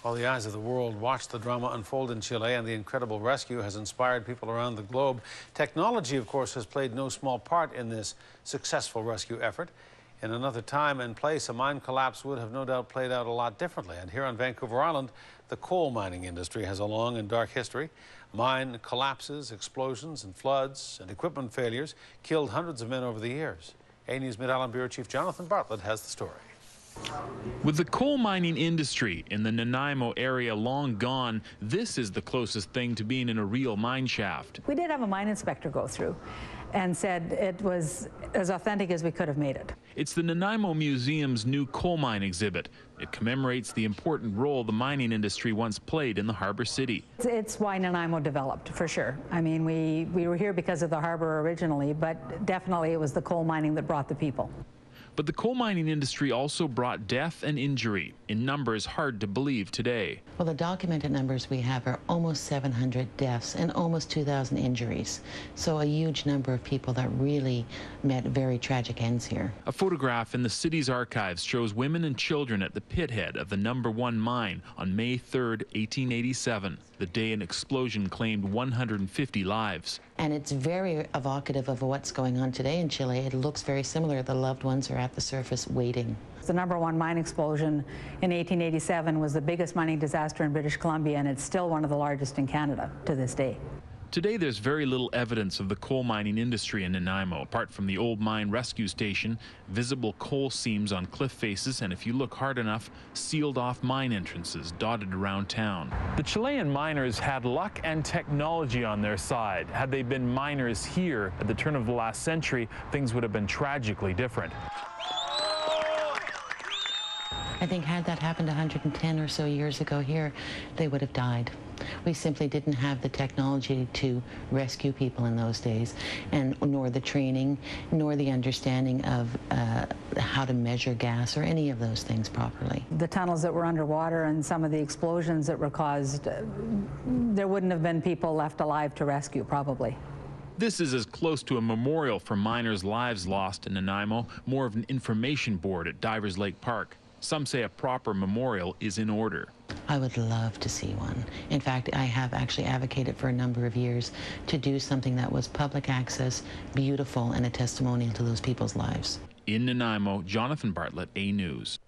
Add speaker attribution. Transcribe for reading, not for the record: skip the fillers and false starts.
Speaker 1: While the eyes of the world watch the drama unfold in Chile and the incredible rescue has inspired people around the globe, technology, of course, has played no small part in this successful rescue effort. In another time and place, a mine collapse would have no doubt played out a lot differently. And here on Vancouver Island, the coal mining industry has a long and dark history. Mine collapses, explosions, and floods and equipment failures killed hundreds of men over the years. A News Mid-Island Bureau Chief Jonathan Bartlett has the story.
Speaker 2: With the coal mining industry in the Nanaimo area long gone, this is the closest thing to being in a real mine shaft.
Speaker 3: We did have a mine inspector go through and said it was as authentic as we could have made it.
Speaker 2: It's the Nanaimo Museum's new coal mine exhibit. It commemorates the important role the mining industry once played in the harbor city.
Speaker 3: It's why Nanaimo developed, for sure. I mean, we were here because of the harbor originally, but definitely it was the coal mining that brought the people.
Speaker 2: But the coal mining industry also brought death and injury, in numbers hard to believe today.
Speaker 4: Well, the documented numbers we have are almost 700 deaths and almost 2,000 injuries. So a huge number of people that really met very tragic ends here.
Speaker 2: A photograph in the city's archives shows women and children at the pit head of the #1 mine on May 3rd, 1887, the day an explosion claimed 150 lives.
Speaker 4: And it's very evocative of what's going on today in Chile. It looks very similar. The loved ones are at the surface waiting.
Speaker 3: The #1 mine explosion in 1887 was the biggest mining disaster in British Columbia, and it's still one of the largest in Canada to this day.
Speaker 2: Today, there's very little evidence of the coal mining industry in Nanaimo, apart from the old mine rescue station, visible coal seams on cliff faces, and if you look hard enough, sealed off mine entrances dotted around town. The Chilean miners had luck and technology on their side. Had they been miners here at the turn of the last century, things would have been tragically different.
Speaker 4: I think had that happened 110 or so years ago here, they would have died. We simply didn't have the technology to rescue people in those days, and nor the training, nor the understanding of how to measure gas or any of those things properly.
Speaker 3: The tunnels that were underwater and some of the explosions that were caused, there wouldn't have been people left alive to rescue, probably.
Speaker 2: This is as close to a memorial for miners' lives lost in Nanaimo, more of an information board at Divers Lake Park. Some say a proper memorial is in order.
Speaker 4: I would love to see one. In fact, I have actually advocated for a number of years to do something that was public access, beautiful, and a testimonial to those people's lives.
Speaker 2: In Nanaimo, Jonathan Bartlett, A News.